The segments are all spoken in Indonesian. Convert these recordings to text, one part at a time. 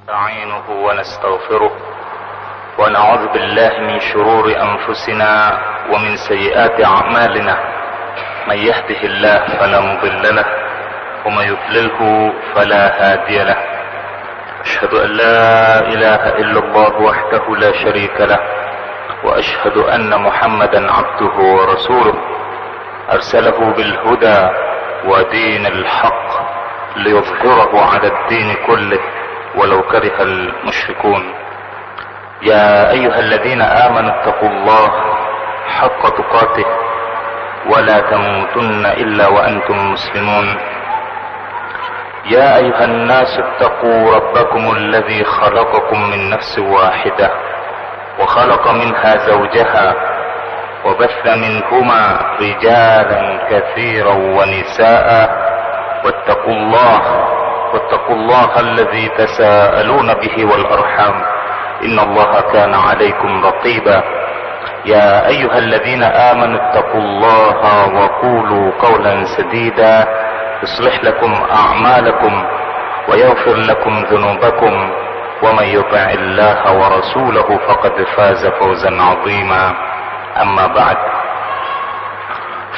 نستعينه ونستغفره ونعوذ بالله من شرور أنفسنا ومن سيئات أعمالنا. من يهده الله فلا مضل له ومن يضلله فلا هادي له. أشهد أن لا إله إلا الله وحده لا شريك له وأشهد أن محمدا عبده ورسوله أرسله بالهدى ودين الحق ليظهره على الدين كله ولو كره المشركون. يا أيها الذين آمنوا اتقوا الله حق تقاته ولا تموتن إلا وأنتم مسلمون. يا أيها الناس اتقوا ربكم الذي خلقكم من نفس واحدة وخلق منها زوجها وبث منهما رجالا كثيرا ونساء واتقوا الله الذي تساءلون به والأرحام إن الله كان عليكم رقيبا. يا أيها الذين آمنوا اتقوا الله وقولوا قولا سديدا يصلح لكم أعمالكم ويغفر لكم ذنوبكم ومن يطع الله ورسوله فقد فاز فوزا عظيما. أما بعد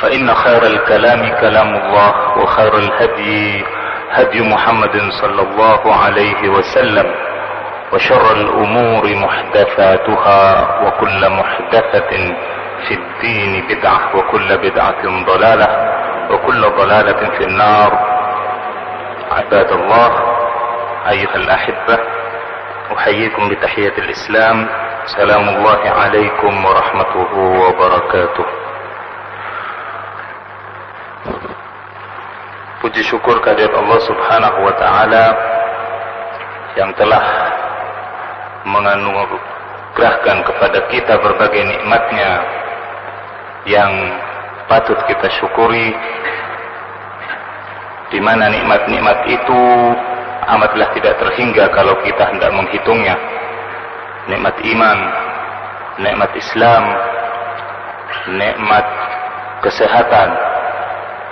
فإن خير الكلام كلام الله وخير الهدي هدي محمد صلى الله عليه وسلم وشر الأمور محدثاتها وكل محدثة في الدين بدعة وكل بدعة ضلالة وكل ضلالة في النار. عباد الله أيها الأحبة، أحييكم بتحية الإسلام. سلام الله عليكم ورحمته وبركاته. Puji syukur kehadirat Allah Subhanahu wa Ta'ala yang telah menganugerahkan kepada kita berbagai nikmatnya yang patut kita syukuri, di mana nikmat-nikmat itu amatlah tidak terhingga kalau kita hendak menghitungnya. Nikmat iman, nikmat Islam, nikmat kesehatan,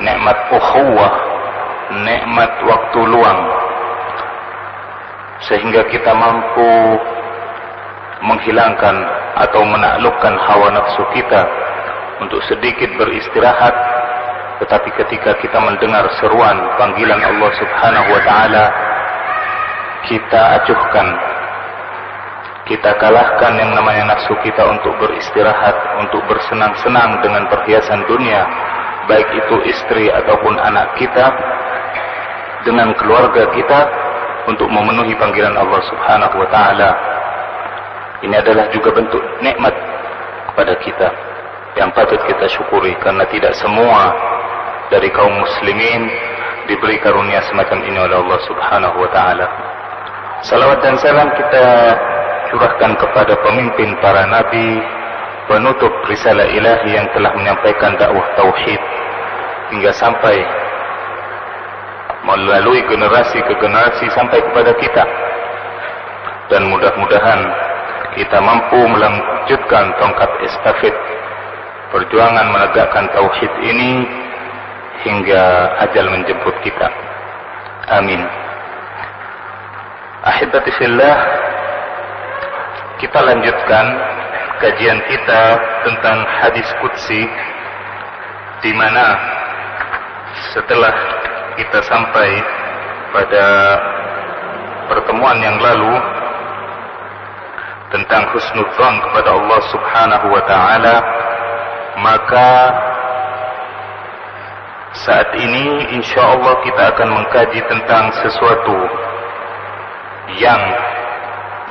nikmat ukhuwah, nikmat waktu luang, sehingga kita mampu menghilangkan atau menaklukkan hawa nafsu kita untuk sedikit beristirahat. Tetapi ketika kita mendengar seruan panggilan Allah Subhanahu wa Ta'ala, kita acuhkan, kita kalahkan yang namanya nafsu kita untuk beristirahat, untuk bersenang-senang dengan perhiasan dunia, baik itu istri ataupun anak kita, dengan keluarga kita, untuk memenuhi panggilan Allah Subhanahu wa Ta'ala. Ini adalah juga bentuk nikmat kepada kita yang patut kita syukuri, karena tidak semua dari kaum muslimin diberi karunia semacam ini oleh Allah Subhanahu wa Ta'ala. Salawat dan salam kita curahkan kepada pemimpin para nabi, penutup risalah ilahi yang telah menyampaikan dakwah tauhid hingga sampai melalui generasi ke generasi sampai kepada kita, dan mudah-mudahan kita mampu melanjutkan tongkat estafet perjuangan menegakkan tauhid ini hingga ajal menjemput kita. Amin. Ahibati fillah, kita lanjutkan kajian kita tentang hadis qudsi, di mana setelah kita sampai pada pertemuan yang lalu tentang husnudzan kepada Allah Subhanahu wa Ta'ala, maka saat ini insyaallah kita akan mengkaji tentang sesuatu yang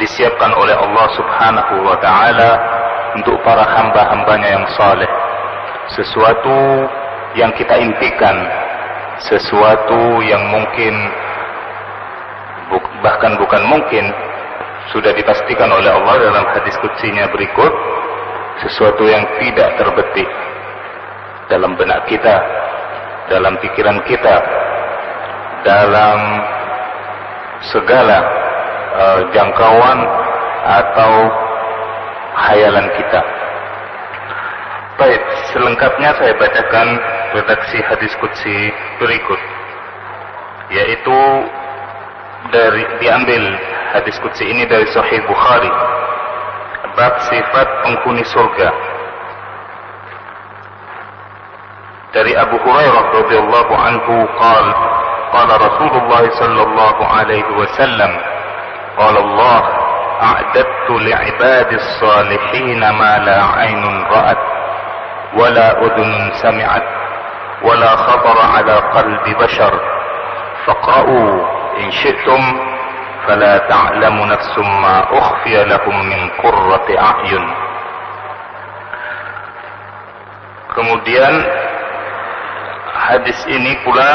disiapkan oleh Allah Subhanahu wa Ta'ala untuk para hamba-hambanya yang saleh. Sesuatu yang kita impikan, sesuatu yang mungkin, bahkan bukan mungkin, sudah dipastikan oleh Allah dalam hadis qudsinya berikut, sesuatu yang tidak terbetik dalam benak kita, dalam pikiran kita, dalam segala jangkauan atau khayalan kita. Baik, selengkapnya saya bacakan redaksi hadis qudsi berikut, yaitu diambil Hadis qudsi ini dari Sahih Bukhari, bab sifat penghuni surga. Dari Abu Hurairah radhiyallahu anhu qala Rasulullah sallallahu alaihi wasallam qala Allah a'dadtu li'ibadis salihin ma la 'ainun ra'at wa la udhunun sami'at wa la khatara 'ala qalbi bashar faqra'u in syi'tum fala ta'lamu nafsum ma ukhfiya lahum min qurrati a'yun. Kemudian hadis ini pula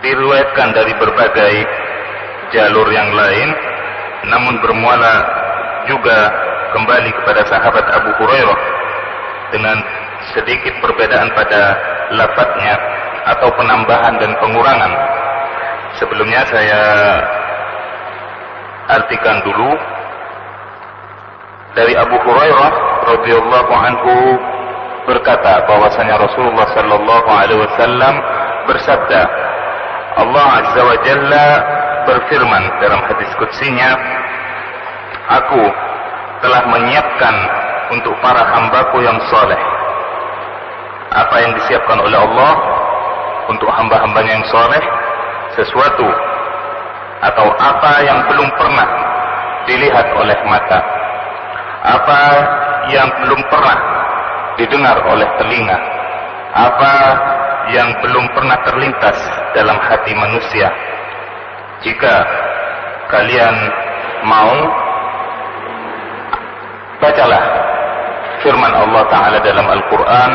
diriwayatkan dari berbagai jalur yang lain, namun bermuara juga kembali kepada sahabat Abu Hurairah dengan sedikit perbedaan pada lafadznya atau penambahan dan pengurangan. Sebelumnya saya artikan dulu. Dari Abu Hurairah radhiyallahu anhu berkata bahwasanya Rasulullah sallallahu alaihi wasallam bersabda, Allah azza wa jalla berfirman dalam hadis qudsinya, aku telah menyiapkan untuk para hambaku yang soleh. Apa yang disiapkan oleh Allah untuk hamba-hambanya yang soleh? Sesuatu atau apa yang belum pernah dilihat oleh mata, apa yang belum pernah didengar oleh telinga, apa yang belum pernah terlintas dalam hati manusia. Jika kalian mau, bacalah firman Allah Ta'ala dalam Al-Quran,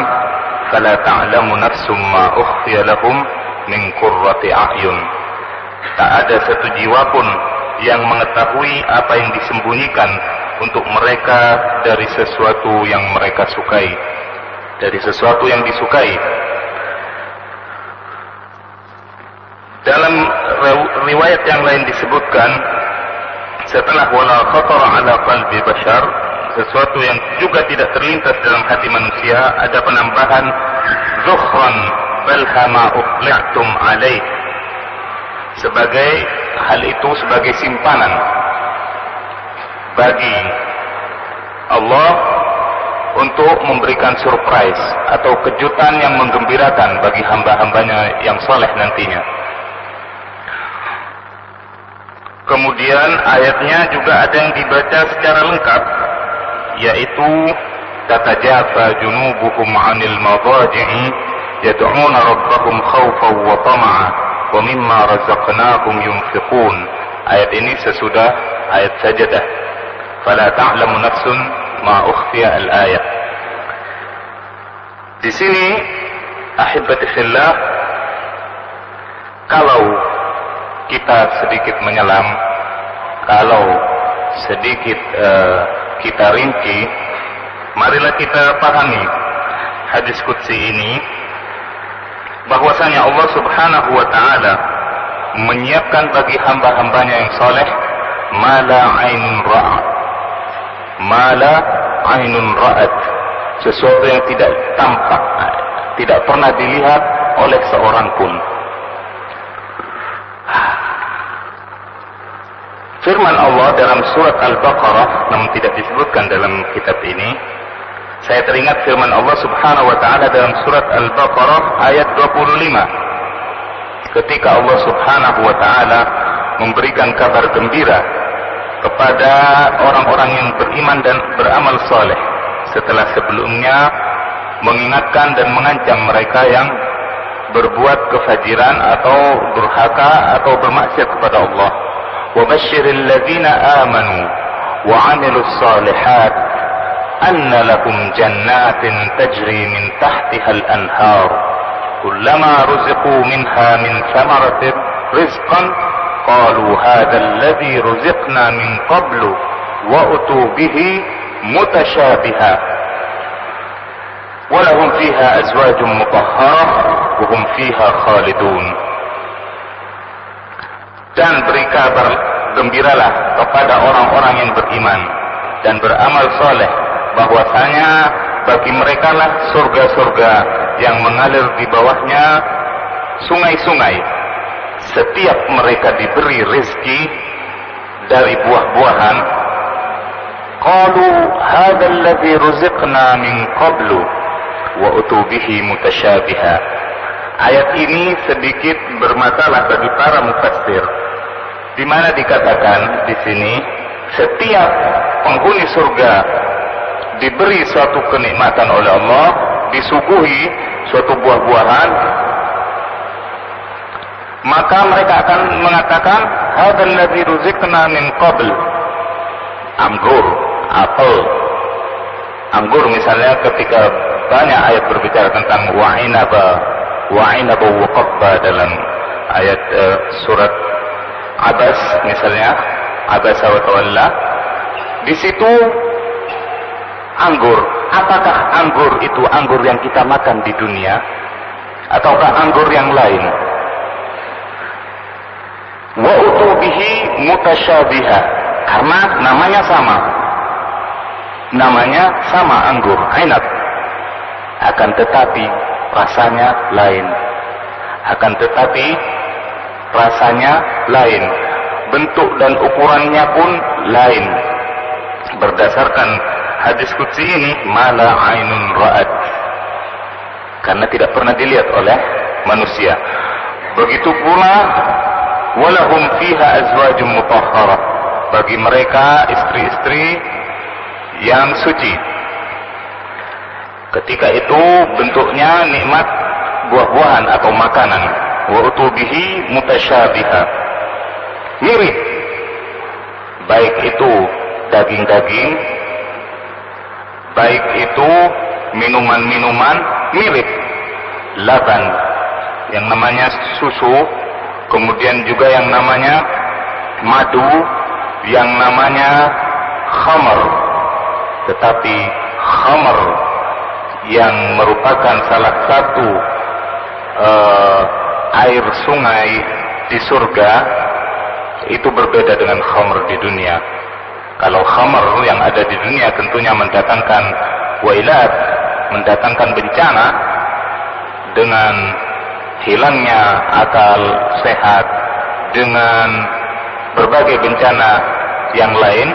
فَلَا تَعْلَمُ نَفْسٌ مَا أُخْفِيَ لَهُمْ مِنْ قُرَّةِ أَعْيُنٍ. Tak ada satu jiwa pun yang mengetahui apa yang disembunyikan untuk mereka dari sesuatu yang mereka sukai, dari sesuatu yang disukai. Dalam riwayat yang lain disebutkan, setelah wala khatara ala qalbi bashar, sesuatu yang juga tidak terlintas dalam hati manusia, ada penambahan zukhran bal ma uqla'tum alaih, sebagai hal itu sebagai simpanan bagi Allah untuk memberikan surprise atau kejutan yang menggembirakan bagi hamba-hambanya yang soleh nantinya. Kemudian ayatnya juga ada yang dibaca secara lengkap, yaitu tatajafa junubuhum 'anil madaji'i yad'una rabbahum khawfan wa tama'a wa mimma razaqnahum yunfiqun. Ayat ini sesudah ayat Sajdah. Fala ta'lamu nafsun ma ukhfiya al-ayat. Di sini ahibati fillah, kalau kita sedikit menyelam, kalau sedikit kita rinci, marilah kita pahami hadis qudsi ini, bahwasanya Allah Subhanahu wa ta'ala menyiapkan bagi hamba-hambanya yang soleh ma la 'ainun ra'at, ma la 'ainun ra'at, sesuatu yang tidak tampak, tidak pernah dilihat oleh seorang pun. Firman Allah dalam surat Al-Baqarah, namun tidak disebutkan dalam kitab ini. Saya teringat firman Allah Subhanahu wa ta'ala dalam surat Al-Baqarah ayat 25, ketika Allah Subhanahu wa ta'ala memberikan kabar gembira kepada orang-orang yang beriman dan beramal soleh, setelah sebelumnya mengingatkan dan mengancam mereka yang berbuat kefajiran atau durhaka atau bermaksiat kepada Allah. وَبَشِّرِ الَّذِينَ آمَنُوا وَعَمِلُوا الصَّالِحَاتِ أَنَّ لَهُمْ جَنَّاتٍ تَجْرِي مِنْ تَحْتِهَا الْأَنْهَارُ كُلَّمَا رُزِقُوا مِنْهَا مِنْ ثَمَرَةٍ رِزْقًا قَالُوا هَذَا الَّذِي رُزِقْنَا مِنْ قَبْلُ وَأُتُوا بِهِ مُتَشَابِهًا وَلَهُمْ فِيهَا أَزْوَاجٌ مُطَهَّرَةٌ وَهُمْ فِيهَا خَالِدُونَ. Dan beri kabar gembiralah kepada orang-orang yang beriman dan beramal soleh, bahwasanya bagi mereka lah surga-surga yang mengalir di bawahnya sungai-sungai, setiap mereka diberi rezeki dari buah-buahan, qalu hadha alladhi ruziqna min qablu wa utubihi mutasyabiha. Ayat ini sedikit bermasalah bagi para mufassir, di mana dikatakan di sini setiap penghuni surga diberi suatu kenikmatan oleh Allah, disuguhi suatu buah-buahan, maka mereka akan mengatakan hadzal ladzi ruziqna min qabl. Anggur, apel. Anggur misalnya ketika banyak ayat berbicara tentang wa'inaba wa qadba dalam ayat surat Abas misalnya, Abasa wa tawalla. Di situ anggur, apakah anggur itu anggur yang kita makan di dunia ataukah anggur yang lain? Wa utubihi mutasyabiha, karena namanya sama anggur ainab, akan tetapi rasanya lain, bentuk dan ukurannya pun lain. Berdasarkan hadis qudsi ini, mala ainun ra'at, karena tidak pernah dilihat oleh manusia. Begitu pula walahum fiha azwajum mutahharah, bagi mereka istri-istri yang suci. Ketika itu bentuknya nikmat buah-buahan atau makanan. Wa utubihi mutasyabiha, mirip, baik itu daging-daging, baik itu minuman-minuman, mirip. Laban, yang namanya susu, kemudian juga yang namanya madu, yang namanya khamar. Tetapi khamar yang merupakan salah satu air sungai di surga itu berbeda dengan khamar di dunia. Kalau khamar yang ada di dunia tentunya mendatangkan wailat, mendatangkan bencana dengan hilangnya akal sehat, dengan berbagai bencana yang lain.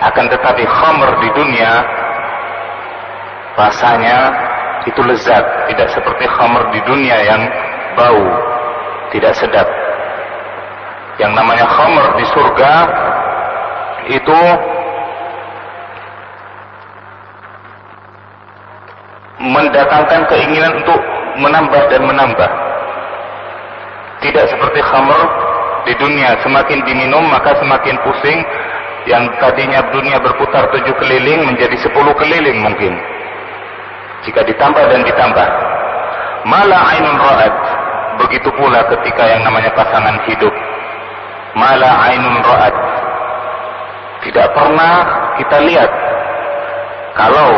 Akan tetapi khamar di dunia rasanya itu lezat, tidak seperti khamar di dunia yang bau, tidak sedap. Yang namanya khamar di surga itu mendatangkan keinginan untuk menambah dan menambah. Tidak seperti khamar di dunia, semakin diminum maka semakin pusing. Yang tadinya dunia berputar 7 keliling menjadi 10 keliling mungkin, jika ditambah dan ditambah. Mala ainun ra'at, begitu pula ketika yang namanya pasangan hidup. Mala ainun ra'at, tidak pernah kita lihat. Kalau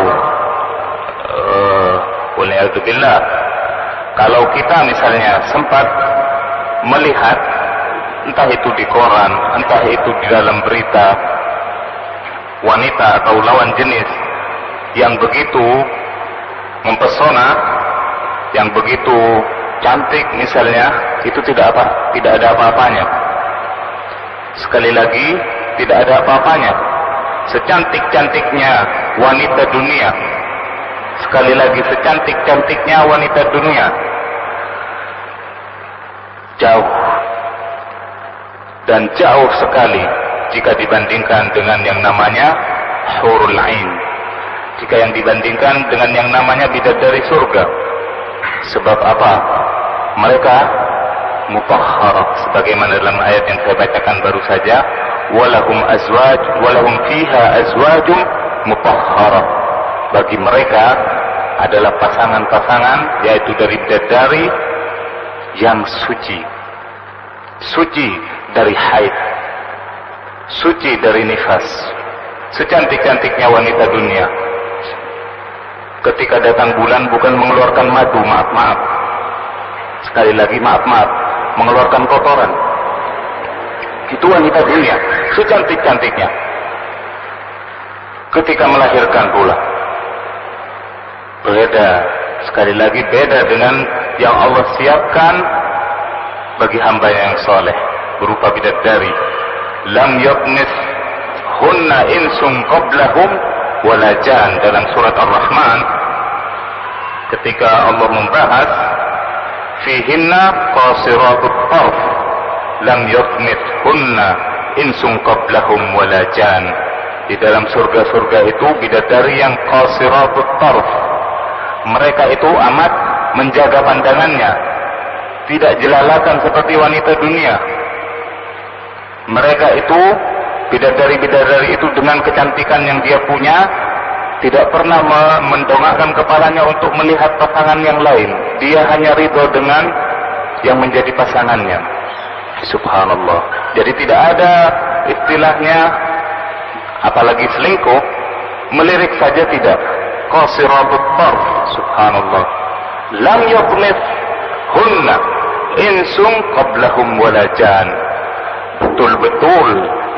waliyadzubillah, kalau kita misalnya sempat melihat, entah itu di koran, entah itu di dalam berita, wanita atau lawan jenis yang begitu mempesona, yang begitu cantik misalnya, itu tidak ada apa-apanya. Sekali lagi, tidak ada apa-apanya. Secantik-cantiknya wanita dunia, sekali lagi secantik-cantiknya wanita dunia, jauh dan jauh sekali jika dibandingkan dengan yang namanya hurul ain, jika yang dibandingkan dengan yang namanya bidadari surga. Sebab apa? Mereka mutahharah, sebagaimana dalam ayat yang saya bacakan baru saja, walahum azwaj walahum fiha azwajum mutahharah, bagi mereka adalah pasangan-pasangan, yaitu dari bidadari yang suci, suci dari haid, suci dari nifas. Secantik-cantiknya wanita dunia, ketika datang bulan bukan mengeluarkan madu, maaf, sekali lagi maaf, mengeluarkan kotoran. Itu wanita dunia, secantik-cantiknya. Ketika melahirkan pula beda, sekali lagi beda dengan yang Allah siapkan bagi hamba yang soleh berupa bidadari. Lam yatmis hunna insun qablahum wala jan, dalam surat Ar-Rahman ketika Allah membahas fihinna qasiratut tarf lam yatmis hunna insun qablahum wala jan. Di dalam surga-surga itu bidadari yang qasiratut tarf, mereka itu amat menjaga pandangannya, tidak jelalatan seperti wanita dunia. Mereka itu, bidadari-bidadari itu dengan kecantikan yang dia punya, tidak pernah mendongakkan kepalanya untuk melihat pasangan yang lain. Dia hanya ridho dengan yang menjadi pasangannya. Subhanallah. Jadi tidak ada istilahnya apalagi selingkuh, melirik saja tidak. Qasiratut tarf, subhanallah. Lam yatmis hunna insun qablahum wala jan. Betul-betul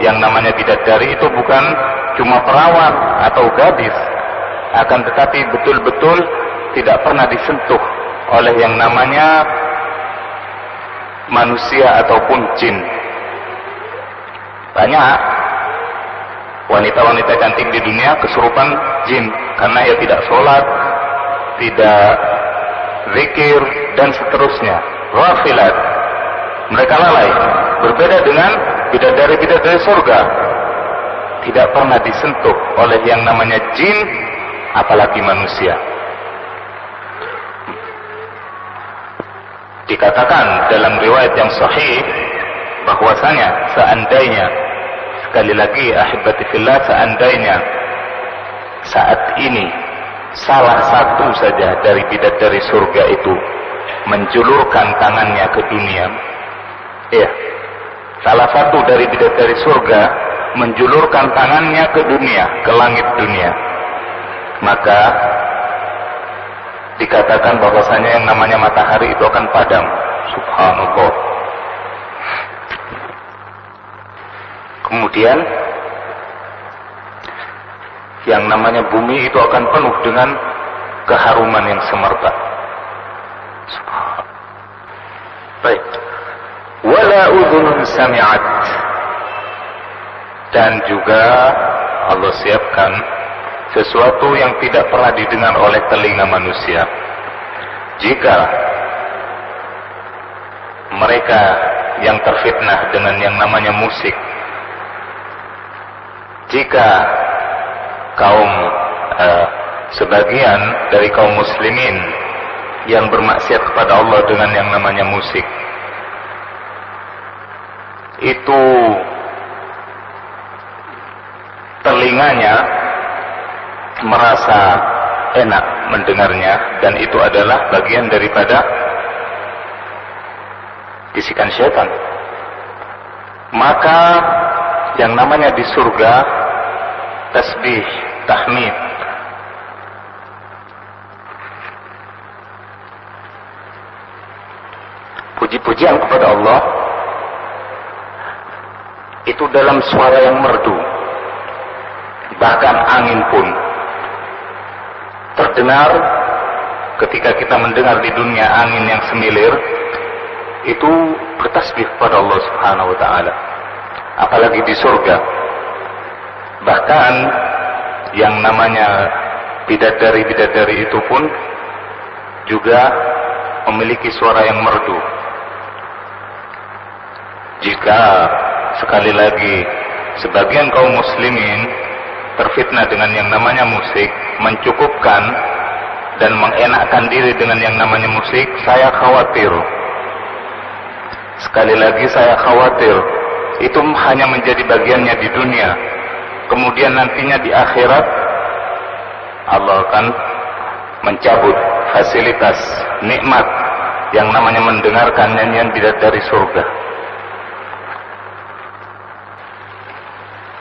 yang namanya bidadari itu bukan cuma perawan atau gadis, akan tetapi betul-betul tidak pernah disentuh oleh yang namanya manusia ataupun jin. Banyak wanita-wanita cantik di dunia kesurupan jin karena ia tidak sholat, tidak zikir dan seterusnya. Ghafilat, mereka lalai. Berbeda dengan bidadari-bidadari surga, tidak pernah disentuh oleh yang namanya jin apalagi manusia. Dikatakan dalam riwayat yang sahih bahwasanya seandainya, sekali lagi ahibati fillah, seandainya saat ini salah satu saja dari bidadari surga itu menjulurkan tangannya ke dunia, ya, salah satu dari bidadari surga menjulurkan tangannya ke dunia, ke langit dunia, maka dikatakan bahwasanya yang namanya matahari itu akan padam. Subhanallah. Kemudian yang namanya bumi itu akan penuh dengan keharuman yang semerbak. Baik. Wala udhunun sami'at, dan juga Allah siapkan sesuatu yang tidak pernah didengar oleh telinga manusia. Jika mereka yang terfitnah dengan yang namanya musik, jika kaum sebagian dari kaum muslimin yang bermaksiat kepada Allah dengan yang namanya musik, itu telinganya merasa enak mendengarnya, dan itu adalah bagian daripada bisikan syaitan, maka yang namanya di surga tasbih, tahmid, puji-pujian kepada Allah itu dalam suara yang merdu. Bahkan angin pun terdengar ketika kita mendengar di dunia angin yang semilir itu bertasbih kepada Allah Subhanahu wa taala, apalagi di surga. Bahkan yang namanya bidadari-bidadari itu pun juga memiliki suara yang merdu. Jika sekali lagi sebagian kaum muslimin terfitnah dengan yang namanya musik, mencukupkan dan mengenakkan diri dengan yang namanya musik, saya khawatir, sekali lagi saya khawatir, itu hanya menjadi bagiannya di dunia. Kemudian nantinya di akhirat Allah akan mencabut fasilitas nikmat yang namanya mendengarkan nyanyian bidadari surga.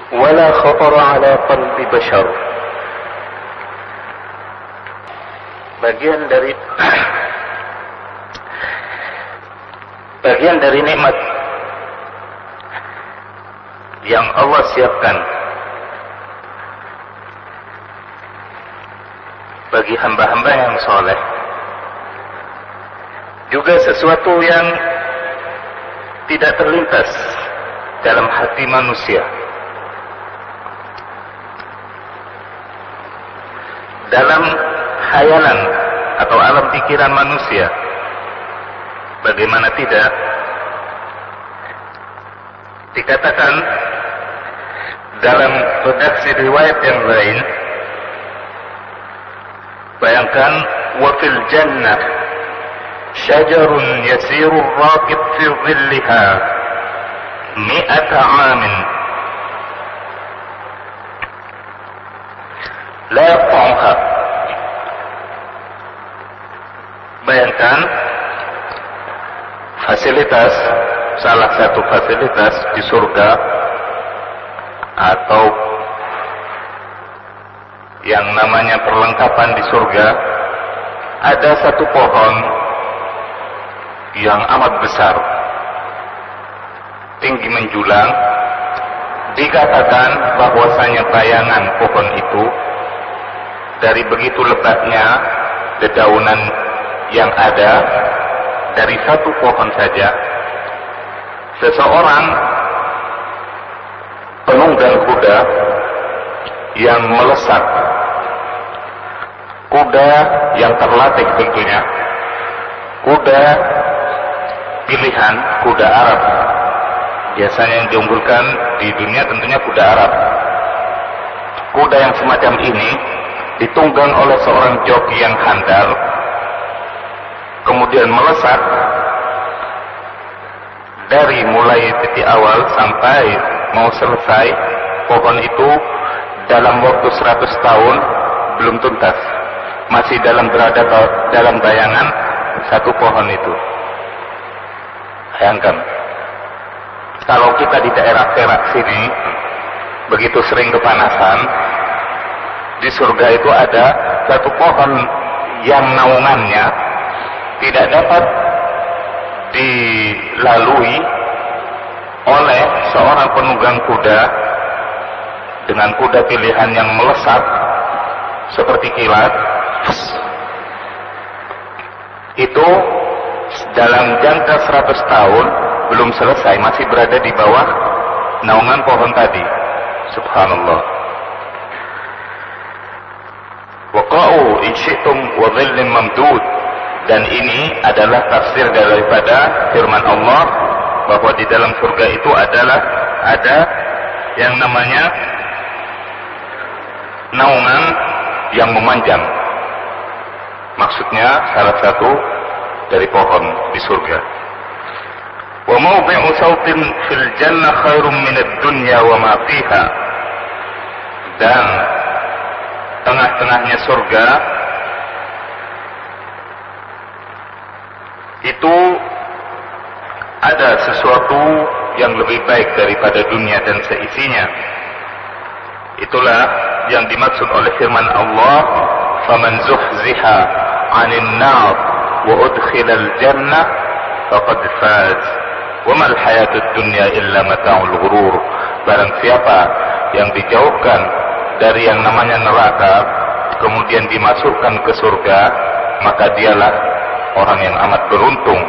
Wala khatara ala qalbi bashar, bagian dari nikmat yang Allah siapkan bagi hamba-hamba yang soleh, juga sesuatu yang tidak terlintas dalam hati manusia, dalam khayalan atau alam pikiran manusia. Bagaimana tidak? Dikatakan dalam redaksi riwayat yang lain, bayangkan wa fil jannah syajarun yasiru raqib fi dhilliha mi'ata 'amin la yaqta'uha. Bayangkan fasilitas, salah satu fasilitas di surga atau yang namanya perlengkapan di surga, ada satu pohon yang amat besar, tinggi menjulang. Dikatakan bahwasanya bayangan pohon itu dari begitu lebatnya dedaunan yang ada dari satu pohon saja, seseorang penunggang kuda yang melesat, kuda yang terlatih tentunya, kuda pilihan, kuda Arab. Biasanya yang diunggulkan di dunia tentunya kuda Arab. Kuda yang semacam ini ditunggang oleh seorang joki yang handal, kemudian melesat dari mulai titik awal sampai mau selesai pohon itu dalam waktu 100 tahun belum tuntas, masih berada dalam bayangan satu pohon itu. Bayangkan kalau kita di daerah Perak sini begitu sering kepanasan, di surga itu ada satu pohon yang naungannya tidak dapat dilalui oleh seorang penunggang kuda dengan kuda pilihan yang melesat seperti kilat. Itu dalam jangka 100 tahun belum selesai, masih berada di bawah naungan pohon tadi. Subhanallah. Waqa'u in syi'tum wa dhillin mamdud. Dan ini adalah tafsir daripada firman Allah bahwa di dalam surga itu ada yang namanya naungan yang memanjang. Maksudnya salah satu dari pohon di surga. Wa mawdi'u sawtin fil jannah khairum minad dunya wa ma fiha. Dan tengah-tengahnya surga itu ada sesuatu yang lebih baik daripada dunia dan seisinya. Itulah yang dimaksud oleh firman Allah, faman zuhziha 'anil nar wa udkhilal jannah faqad faz wa mal hayatud dunya illa mata'ul ghurur. Barang siapa yang dijauhkan dari yang namanya neraka kemudian dimasukkan ke surga, maka dialah orang yang amat beruntung.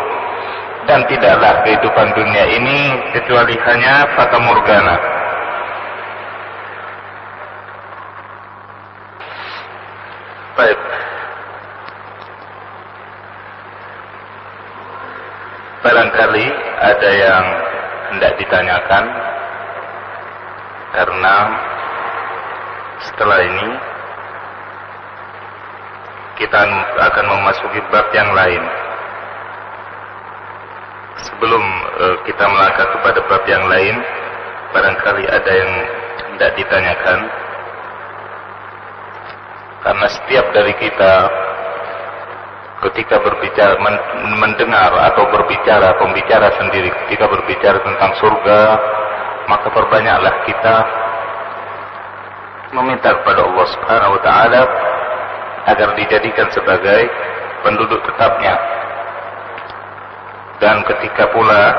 Dan tidaklah kehidupan dunia ini kecuali hanya fata morgana. Baik. Barangkali ada yang hendak ditanyakan, karena setelah ini kita akan memasuki bab yang lain. Sebelum kita melangkah kepada bab yang lain, barangkali ada yang hendak ditanyakan, karena setiap dari kita ketika berbicara, mendengar atau berbicara, pembicara sendiri ketika berbicara tentang surga, maka perbanyaklah kita meminta kepada Allah Subhanahu wa Ta'ala agar dijadikan sebagai penduduk tetapnya. Dan ketika pula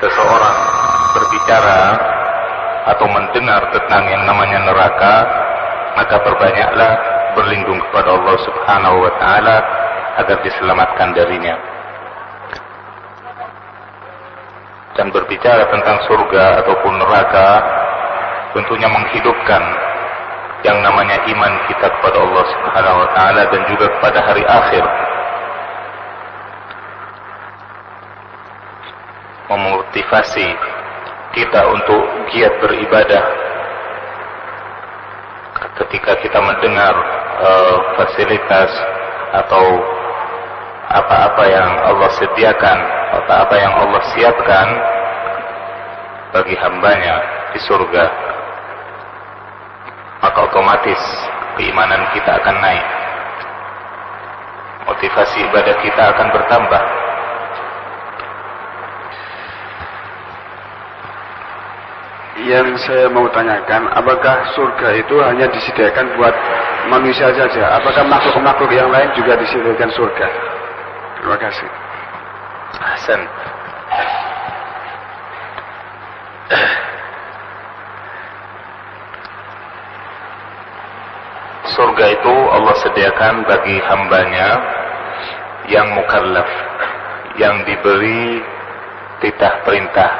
seseorang berbicara atau mendengar tentang yang namanya neraka, maka perbanyaklah berlindung kepada Allah Subhanahu wa Ta'ala agar diselamatkan darinya. Dan berbicara tentang surga ataupun neraka tentunya menghidupkan yang namanya iman kita kepada Allah Subhanahu wa taala dan juga kepada hari akhir. Memotivasi kita untuk giat beribadah ketika kita mendengar fasilitas atau apa-apa yang Allah sediakan, apa-apa yang Allah siapkan bagi hambanya di surga, maka otomatis keimanan kita akan naik, motivasi ibadah kita akan bertambah. Yang saya mau tanyakan, apakah surga itu hanya disediakan buat manusia saja? Apakah makhluk-makhluk yang lain juga disediakan surga? Terima kasih. Hasan. Surga itu Allah sediakan bagi hambanya yang mukallaf, yang diberi titah perintah,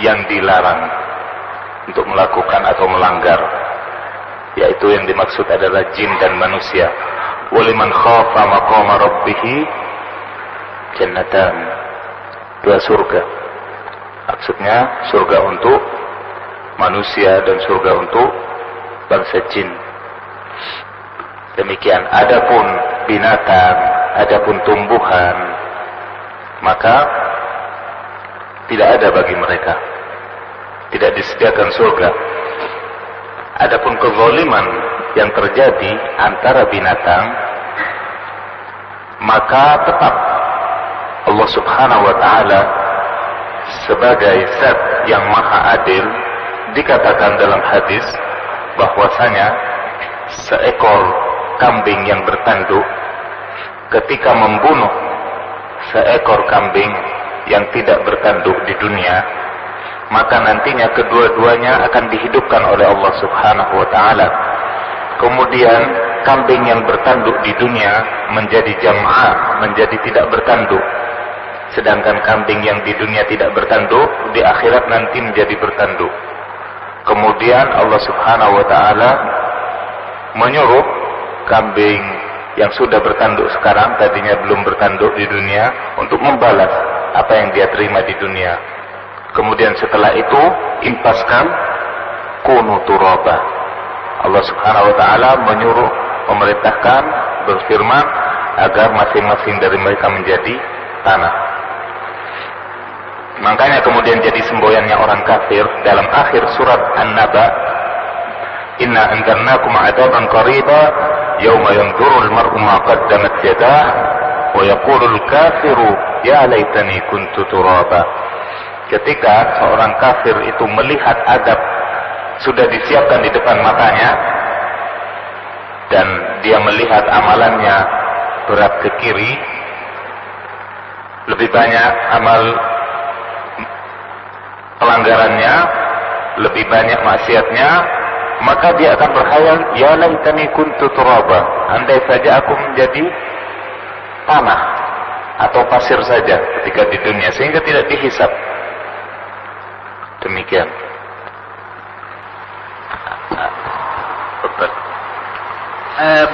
yang dilarang untuk melakukan atau melanggar, yaitu yang dimaksud adalah jin dan manusia. Waliman khafa maqama rabbih jannatan, dua surga. Maksudnya surga untuk manusia dan surga untuk bangsa jin. Demikian. Adapun binatang, adapun tumbuhan, maka tidak ada bagi mereka, tidak disediakan surga. Adapun kezaliman yang terjadi antara binatang, maka tetap Allah Subhanahu wa taala sebagai zat yang maha adil, dikatakan dalam hadis bahwasanya seekor kambing yang bertanduk ketika membunuh seekor kambing yang tidak bertanduk di dunia, maka nantinya kedua-duanya akan dihidupkan oleh Allah Subhanahu wa taala. Kemudian kambing yang bertanduk di dunia menjadi jam'ah, menjadi tidak bertanduk. Sedangkan kambing yang di dunia tidak bertanduk, di akhirat nanti menjadi bertanduk. Kemudian Allah Subhanahu wa taala menyuruh kambing yang sudah bertanduk sekarang, tadinya belum bertanduk di dunia, untuk membalas apa yang dia terima di dunia. Kemudian setelah itu impaskan kunu turaba. Allah Subhanahu wa taala menyuruh, memerintahkan, berfirman agar masing-masing dari mereka menjadi tanah. Makanya kemudian jadi semboyannya orang kafir dalam akhir surat An-Naba, inna anzarnakum adaban qariba yauma yanzuru al-mar'u ma qaddamat yadah wa yaqulu al-kafiru ya laitani kuntu turaba. Ketika seorang kafir itu melihat adab sudah disiapkan di depan matanya dan dia melihat amalannya berat ke kiri, lebih banyak amal pelanggarannya, lebih banyak maksiatnya, maka dia akan berkhayal, ya laitani kuntu turaba, andai saja aku menjadi tanah atau pasir saja ketika di dunia, sehingga tidak dihisap. Demikian.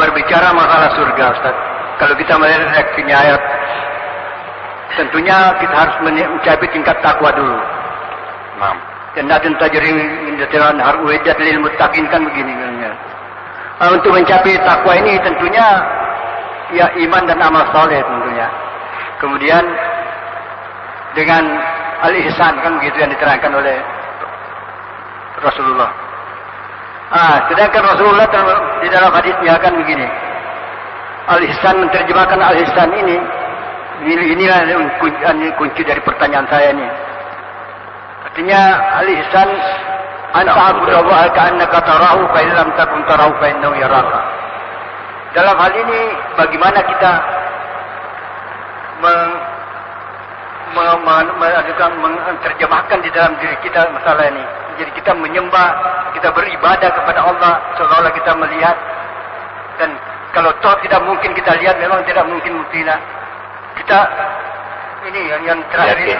Berbicara masalah surga, Ustaz, kalau kita melihat reaksinya ayat, tentunya kita harus mencapai tingkat takwa dulu. Jannatin tajri min tahtiha al-anhar uiddat lil muttaqin, kan begini. Untuk mencapai takwa ini tentunya ya iman dan amal saleh tentunya. Kemudian dengan al-ihsan, kan begitu yang diterangkan oleh Rasulullah. Sedangkan Rasulullah di dalam hadisnya kan begini. Al-ihsan, menerjemahkan al-ihsan inilah kunci dari pertanyaan saya ini. Artinya al-ihsan an ta'budallaha ka'annaka tarahu fa in lam takun tarahu fa innahu yaraka. Dalam hal ini bagaimana kita menerjemahkan di dalam diri kita masalah ini. Jadi kita menyembah, kita beribadah kepada Allah seolah-olah kita melihat, dan kalau toh tidak mungkin kita lihat, memang tidak mungkin kita ini yang terakhir ini.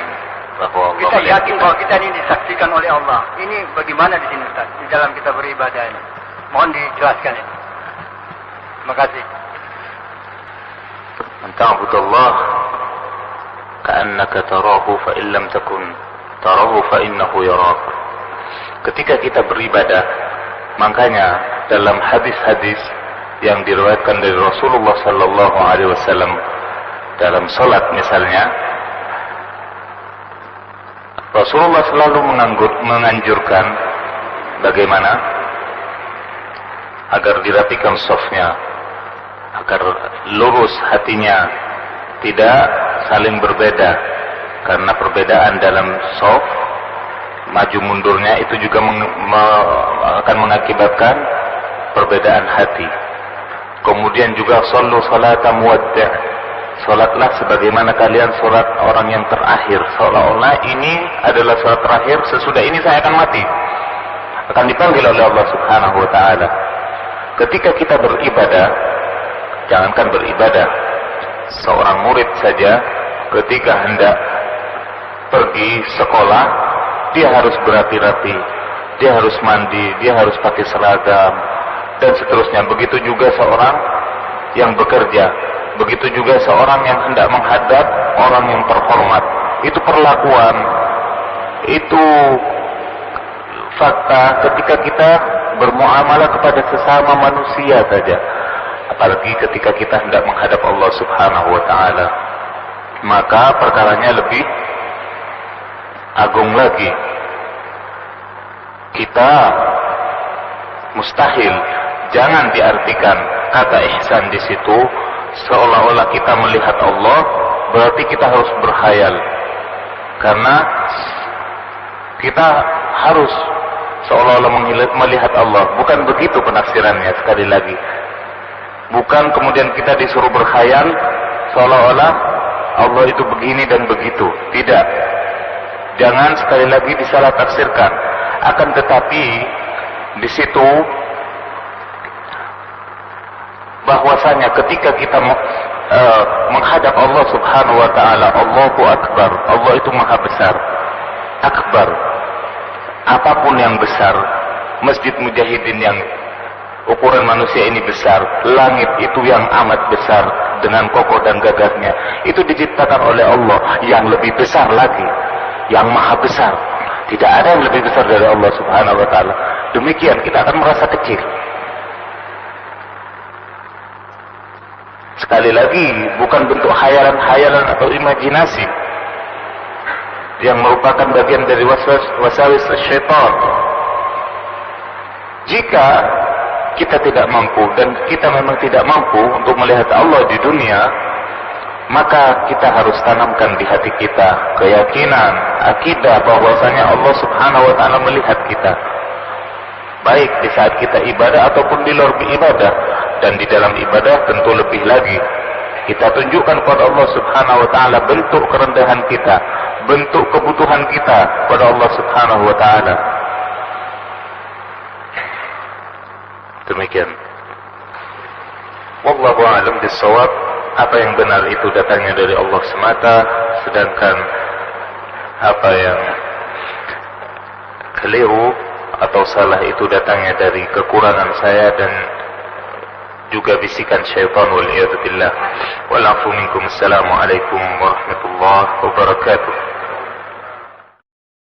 bahwa Allah Kita melihat yakin bahwa kita ini disaksikan oleh Allah. Ini bagaimana di sini Ustaz? Di dalam kita beribadah ini. Mohon dijelaskan ini. Terima kasih. Man ta'budallah ka'annaka tarahu fa in lam takun tarahu fa innahu yarak. Ketika kita beribadah, makanya dalam hadis-hadis yang diriwayatkan dari Rasulullah sallallahu alaihi wasallam dalam salat misalnya, Rasulullah selalu menganjurkan bagaimana agar dirapikan safnya, agar lurus hatinya, tidak saling berbeda, karena perbedaan dalam shaf maju mundurnya itu juga akan mengakibatkan perbedaan hati. Kemudian juga sallu salata muwaddi', salatlah sebagaimana kalian salat orang yang terakhir, seolah-olah ini adalah salat terakhir, sesudah ini saya akan mati, akan dipanggil oleh Allah Subhanahu wa taala. Ketika kita beribadah, jangankan beribadah, seorang murid saja ketika hendak pergi sekolah, dia harus berapi-rapi, dia harus mandi, dia harus pakai seragam, dan seterusnya. Begitu juga seorang yang bekerja, begitu juga seorang yang hendak menghadap orang yang terhormat. Itu perlakuan, itu fakta ketika kita bermuamalah kepada sesama manusia saja, apalagi ketika kita hendak menghadap Allah Subhanahu wa taala, maka perkaranya lebih agung lagi. Kita mustahil, jangan diartikan kata ihsan di situ seolah-olah kita melihat Allah, berarti kita harus berkhayal, karena kita harus seolah-olah melihat Allah. Bukan begitu penafsirannya, sekali lagi. Bukan kemudian kita disuruh berkhayal seolah-olah Allah itu begini dan begitu. Tidak. Jangan sekali lagi disalah tafsirkan. Akan tetapi di situ bahwasanya ketika kita menghadap Allah Subhanahu wa taala, Allahu Akbar, Allah itu maha besar. Akbar, apapun yang besar, Masjid Mujahidin yang ukuran manusia ini besar, langit itu yang amat besar dengan kokoh dan gagahnya, itu diciptakan oleh Allah yang lebih besar lagi, yang maha besar. Tidak ada yang lebih besar dari Allah Subhanahu wa taala. Demikian kita akan merasa kecil. Sekali lagi, bukan bentuk khayalan-khayalan atau imajinasi yang merupakan bagian dari wasawis syaitan. Jika kita tidak mampu, dan kita memang tidak mampu untuk melihat Allah di dunia, maka kita harus tanamkan di hati kita keyakinan, akidah bahwasanya Allah Subhanahu wa taala melihat kita, baik di saat kita ibadah ataupun di luar ibadah. Dan di dalam ibadah tentu lebih lagi kita tunjukkan kepada Allah Subhanahu wa taala bentuk kerendahan kita, bentuk kebutuhan kita kepada Allah Subhanahu wa taala. Demikian. Wallahu a'lam bissawab. Apa yang benar itu datangnya dari Allah semata, sedangkan apa yang keliru atau salah itu datangnya dari kekurangan saya dan juga bisikan syaitan, wal iyad billah. Wal afu minkum. Assalamualaikum warahmatullahi wabarakatuh.